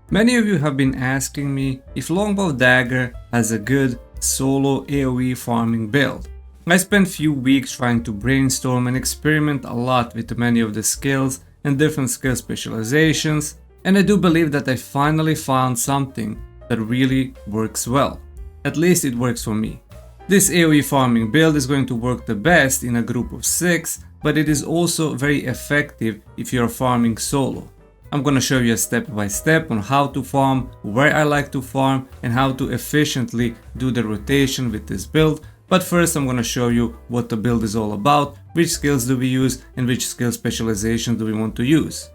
Many of you have been asking me if Longbow Dagger has a good solo AoE farming build. I spent few weeks trying to brainstorm and experiment a lot with many of the skills and different skill specializations, and I do believe that I finally found something that really works well. At least it works for me. This AoE farming build is going to work the best in a group of 6, but it is also very effective if you are farming solo. I'm gonna show you a step by step on how to farm, where I like to farm, and how to efficiently do the rotation with this build. But first I'm gonna show you what the build is all about, which skills do we use, and which skill specialization do we want to use.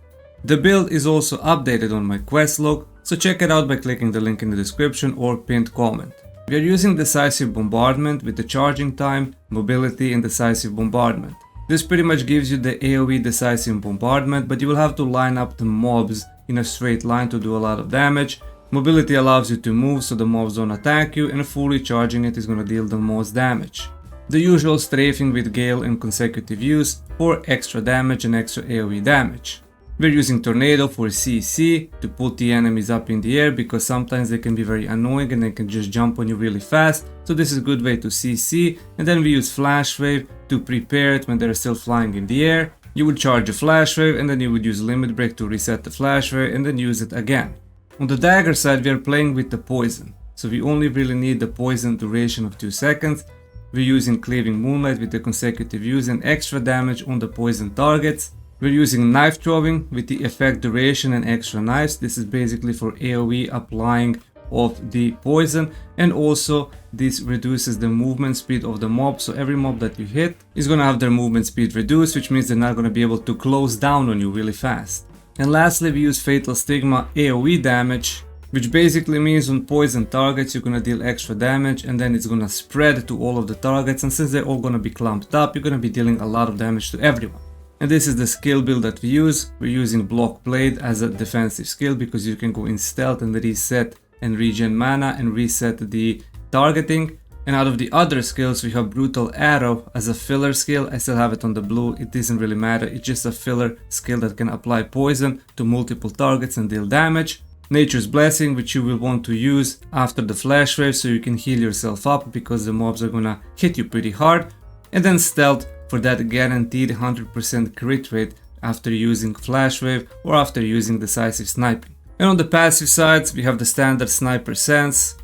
The build is also updated on my quest log, so check it out by clicking the link in the description or pinned comment. We are using Decisive Bombardment with the charging time, mobility, and Decisive Bombardment. This pretty much gives you the AoE Decisive Bombardment, but you will have to line up the mobs in a straight line to do a lot of damage. Mobility allows you to move so the mobs don't attack you, and fully charging it is gonna deal the most damage. The usual strafing with Gale and consecutive use for extra damage and extra AoE damage. We're using Tornado for CC to put the enemies up in the air because sometimes they can be very annoying and they can just jump on you really fast, so this is a good way to CC. And then we use Flash Wave to prepare it when they're still flying in the air. You would charge a Flash Wave and then you would use Limit Break to reset the Flash Wave and then use it again. On the dagger side we are playing with the poison, so we only really need the poison duration of 2 seconds. We're using Cleaving Moonlight with the consecutive use and extra damage on the poison targets. We're using Knife Throwing with the effect duration and extra knives. This is basically for AoE applying of the poison, and also this reduces the movement speed of the mob, so every mob that you hit is gonna have their movement speed reduced, which means they're not gonna be able to close down on you really fast. And lastly we use Fatal Stigma AoE damage, which basically means on poison targets you're gonna deal extra damage and then it's gonna spread to all of the targets, and since they're all gonna be clumped up you're gonna be dealing a lot of damage to everyone. And this is the skill build that we use. We're using Block Blade as a defensive skill because you can go in stealth and reset and regen mana and reset the targeting. And out of the other skills we have Brutal Arrow as a filler skill. I still have it on the blue, it doesn't really matter, it's just a filler skill that can apply poison to multiple targets and deal damage. Nature's Blessing, which you will want to use after the flash wave so you can heal yourself up because the mobs are gonna hit you pretty hard. And then Stealth for that guaranteed 100% crit rate after using flash wave or after using decisive sniping. And on the passive sides we have the standard Sniper Sense,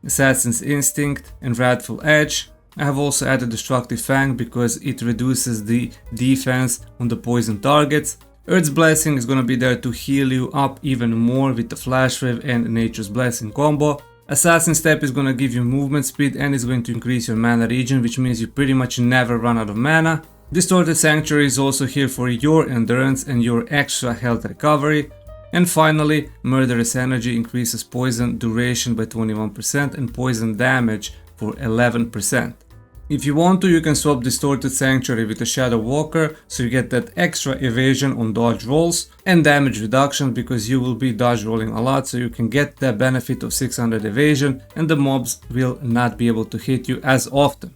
Assassin's Instinct, and Wrathful Edge. I have also added Destructive Fang because it reduces the defense on the poison targets. Earth's Blessing is gonna be there to heal you up even more with the Flash Wave and Nature's Blessing combo. Assassin Step is gonna give you movement speed and is going to increase your mana regen, which means you pretty much never run out of mana. Distorted Sanctuary is also here for your endurance and your extra health recovery. And finally, Murderous Energy increases poison duration by 21% and poison damage for 11%. If you want to, you can swap Distorted Sanctuary with a Shadow Walker, so you get that extra evasion on dodge rolls and damage reduction because you will be dodge rolling a lot, so you can get the benefit of 600 evasion and the mobs will not be able to hit you as often.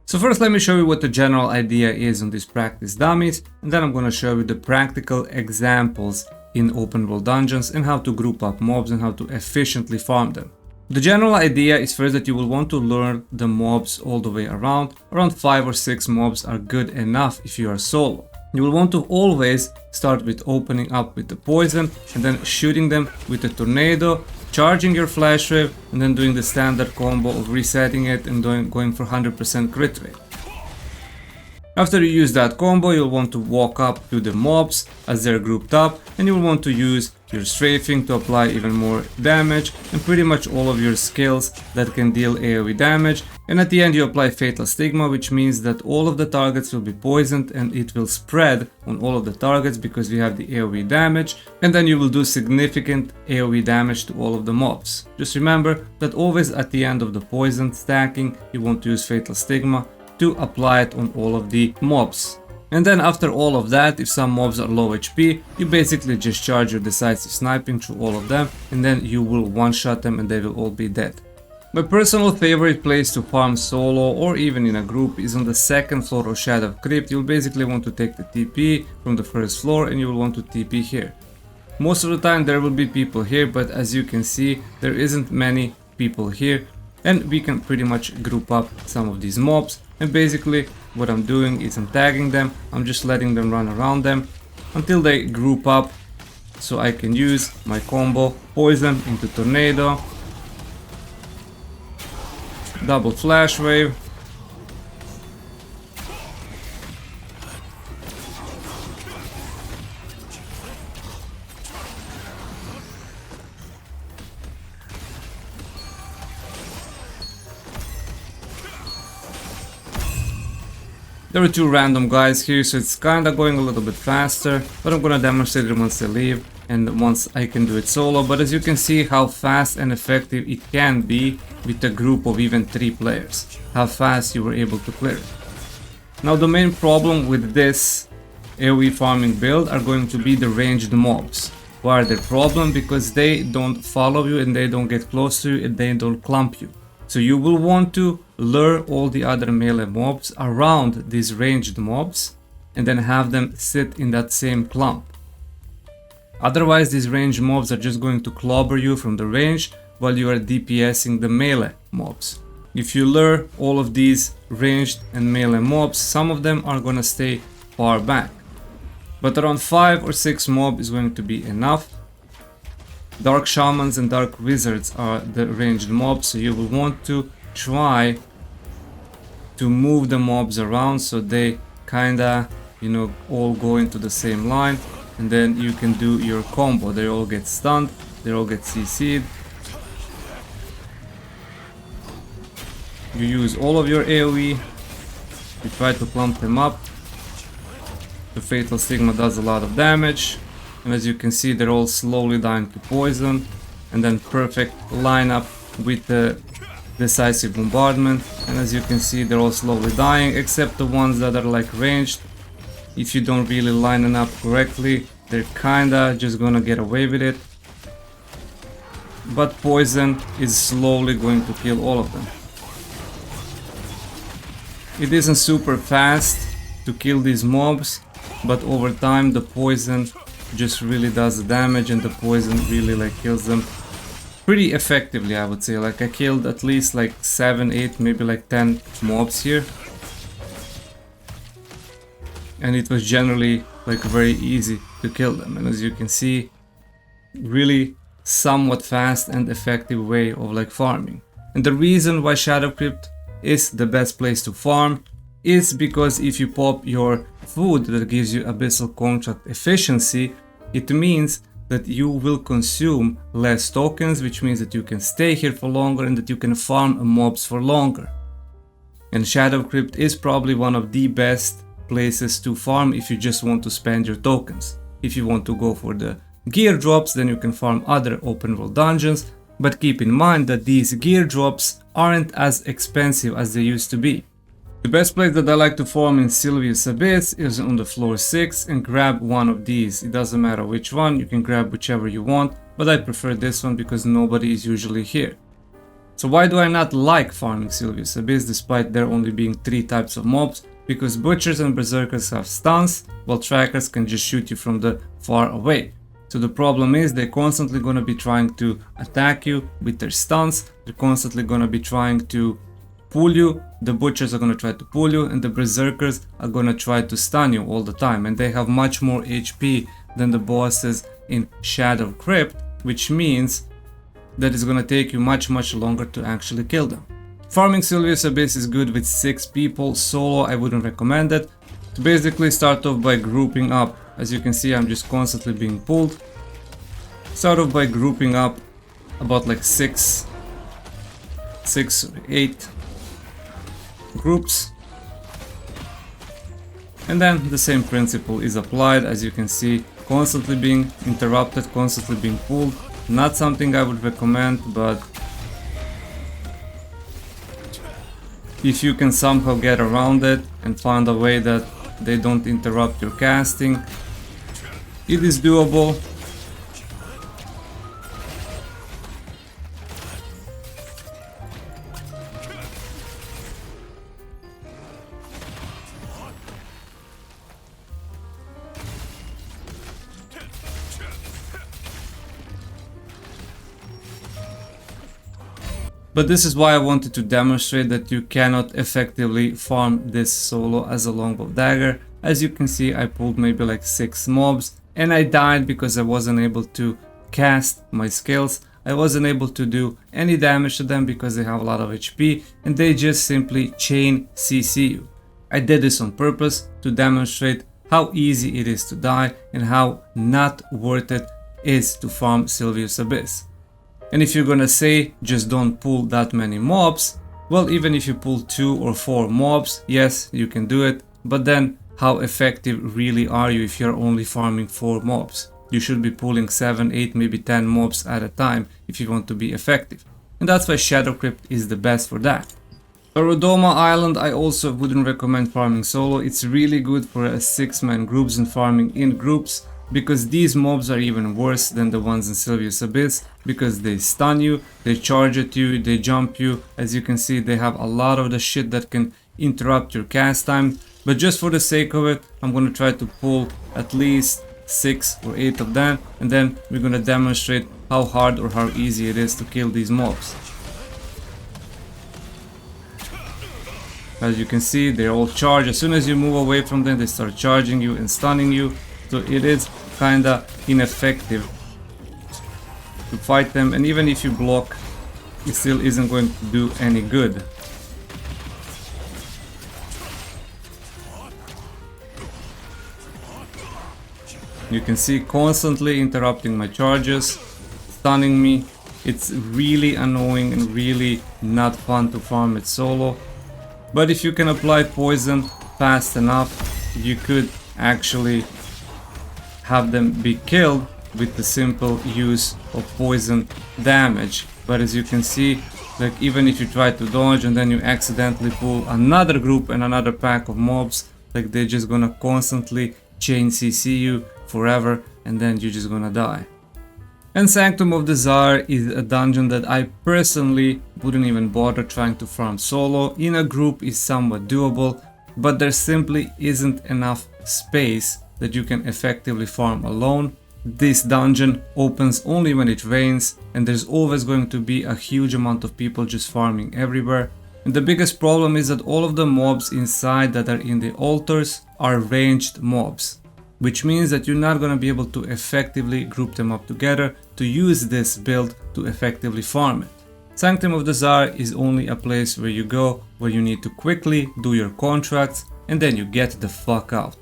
So first let me show you what the general idea is on these practice dummies, and then I'm gonna show you the practical examples in open world dungeons and how to group up mobs and how to efficiently farm them. The general idea is first that you will want to learn the mobs all the way around. Around 5 or 6 mobs are good enough if you are solo. You will want to always start with opening up with the poison and then shooting them with the tornado, charging your flash wave and then doing the standard combo of resetting it and going for 100% crit rate. After you use that combo, you'll want to walk up to the mobs as they're grouped up, and you'll want to use your strafing to apply even more damage and pretty much all of your skills that can deal AoE damage. And at the end you apply Fatal Stigma, which means that all of the targets will be poisoned and it will spread on all of the targets because we have the AoE damage, and then you will do significant AoE damage to all of the mobs. Just remember that always at the end of the poison stacking you want to use Fatal Stigma to apply it on all of the mobs. And then after all of that, if some mobs are low HP, you basically just charge your decisive sniping through all of them and then you will one-shot them and they will all be dead. My personal favorite place to farm solo or even in a group is on the second floor of Shadow Crypt. You'll basically want to take the TP from the first floor and you will want to TP here. Most of the time there will be people here, but as you can see, there isn't many people here, and we can pretty much group up some of these mobs. And basically what I'm doing is I'm tagging them, I'm just letting them run around them until they group up, so I can use my combo poison into tornado, double flash wave, there are two random guys here, so it's kinda going a little bit faster, but I'm gonna demonstrate it once I leave and once I can do it solo. But as you can see how fast and effective it can be with a group of even 3 players, how fast you were able to clear it. Now the main problem with this AoE farming build are going to be the ranged mobs. Why are they a problem? Because they don't follow you and they don't get close to you and they don't clump you. So you will want to lure all the other melee mobs around these ranged mobs and then have them sit in that same clump. Otherwise these ranged mobs are just going to clobber you from the range while you are DPSing the melee mobs. If you lure all of these ranged and melee mobs, some of them are gonna stay far back. But around 5 or 6 mobs is going to be enough. Dark Shamans and Dark Wizards are the ranged mobs, so you will want to try to move the mobs around so they kinda, all go into the same line, and then you can do your combo. They all get stunned, they all get CC'd. You use all of your AoE, you try to clump them up. The Fatal Stigma does a lot of damage. And as you can see, they're all slowly dying to poison, and then perfect lineup with the decisive bombardment. And as you can see, they're all slowly dying, except the ones that are like ranged. If you don't really line them up correctly, they're kinda just gonna get away with it. But poison is slowly going to kill all of them. It isn't super fast to kill these mobs, but over time the poison just really does the damage, and the poison really kills them pretty effectively, I would say. I killed at least 7, 8, maybe 10 mobs here, and it was generally very easy to kill them. And as you can see, really somewhat fast and effective way of farming. And the reason why Shadow Crypt is the best place to farm is because if you pop your food that gives you Abyssal Contract efficiency, it means that you will consume less tokens, which means that you can stay here for longer and that you can farm mobs for longer. And Shadow Crypt is probably one of the best places to farm if you just want to spend your tokens. If you want to go for the gear drops, then you can farm other open world dungeons, but keep in mind that these gear drops aren't as expensive as they used to be. The best place that I like to farm in Sylvia's Abyss is on the floor 6 and grab one of these. It doesn't matter which one, you can grab whichever you want, but I prefer this one because nobody is usually here. So why do I not like farming Sylvia's Abyss despite there only being 3 types of mobs? Because Butchers and Berserkers have stuns, while Trackers can just shoot you from the far away. So the problem is they're constantly gonna be trying to attack you with their stuns, they're constantly gonna be trying to pull you, the Butchers are gonna try to pull you, and the Berserkers are gonna try to stun you all the time, and they have much more HP than the bosses in Shadow Crypt, which means that it's gonna take you much longer to actually kill them. Farming Sylvia's Abyss is good with 6 people, solo I wouldn't recommend it. To basically start off by grouping up. As you can see, I'm just constantly being pulled. Start off by grouping up about 6 or 8 groups, and then the same principle is applied. As you can see, constantly being interrupted, constantly being pulled. Not something I would recommend, but if you can somehow get around it and find a way that they don't interrupt your casting, it is doable. But this is why I wanted to demonstrate that you cannot effectively farm this solo as a longbow dagger. As you can see, I pulled maybe like 6 mobs and I died because I wasn't able to cast my skills. I wasn't able to do any damage to them because they have a lot of HP and they just simply chain CC you. I did this on purpose to demonstrate how easy it is to die and how not worth it is to farm Sylvia's Abyss. And if you're gonna say just don't pull that many mobs, well, even if you pull 2 or 4 mobs, yes, you can do it, but then how effective really are you if you're only farming 4 mobs? You should be pulling 7, 8, maybe 10 mobs at a time if you want to be effective. And that's why Shadow Crypt is the best for that. Rodoma Island I also wouldn't recommend farming solo. It's really good for a 6-man groups and farming in groups, because these mobs are even worse than the ones in Sylvia's Abyss, because they stun you, they charge at you, they jump you. As you can see, they have a lot of the shit that can interrupt your cast time. But just for the sake of it, I'm gonna try to pull at least 6 or 8 of them, and then we're gonna demonstrate how hard or how easy it is to kill these mobs. As you can see, they all charge. As soon as you move away from them, they start charging you and stunning you. So it is kinda ineffective to fight them, and even if you block, it still isn't going to do any good. You can see constantly interrupting my charges, stunning me. It's really annoying and really not fun to farm it solo. But if you can apply poison fast enough, you could actually have them be killed with the simple use of poison damage. But as you can see, like even if you try to dodge and then you accidentally pull another group and another pack of mobs, like they're just gonna constantly chain CC you forever and then you're just gonna die. And Sanctum of the Tsar is a dungeon that I personally wouldn't even bother trying to farm solo. In a group is somewhat doable, but there simply isn't enough space that you can effectively farm alone. This dungeon opens only when it rains, and there's always going to be a huge amount of people just farming everywhere. And the biggest problem is that all of the mobs inside that are in the altars are ranged mobs, which means that you're not going to be able to effectively group them up together to use this build to effectively farm it. Sanctum of the Tsar is only a place where you go where you need to quickly do your contracts and then you get the fuck out.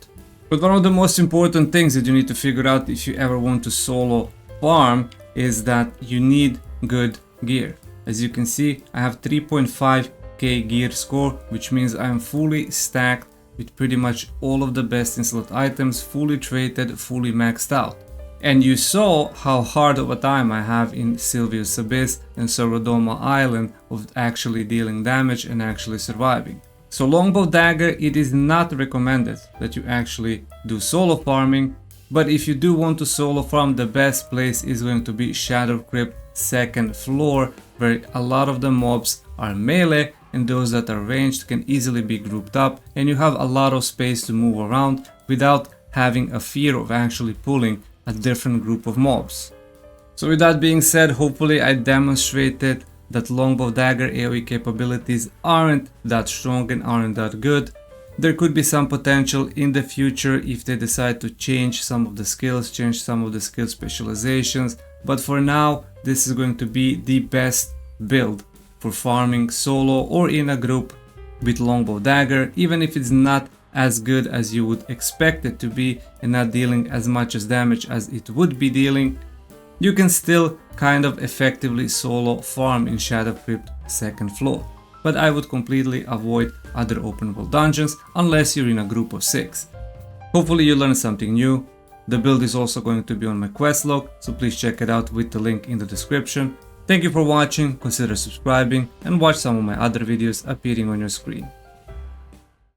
But one of the most important things that you need to figure out if you ever want to solo farm is that you need good gear. As you can see, I have 3.5k gear score, which means I am fully stacked with pretty much all of the best in slot items, fully traded, fully maxed out. And you saw how hard of a time I have in Sylvia's Abyss and Sorodoma Island of actually dealing damage and actually surviving. So Longbow Dagger, it is not recommended that you actually do solo farming, but if you do want to solo farm, the best place is going to be Shadow Crypt 2nd floor, where a lot of the mobs are melee and those that are ranged can easily be grouped up, and you have a lot of space to move around without having a fear of actually pulling a different group of mobs. So with that being said, hopefully I demonstrated that Longbow Dagger AoE capabilities aren't that strong and aren't that good. There could be some potential in the future if they decide to change some of the skills, change some of the skill specializations, but for now this is going to be the best build for farming solo or in a group with Longbow Dagger, even if it's not as good as you would expect it to be and not dealing as much as damage as it would be dealing. You can still kind of effectively solo farm in Shadow Crypt 2nd floor, but I would completely avoid other open world dungeons unless you're in a group of 6. Hopefully you learned something new. The build is also going to be on my quest log, so please check it out with the link in the description. Thank you for watching, consider subscribing and watch some of my other videos appearing on your screen.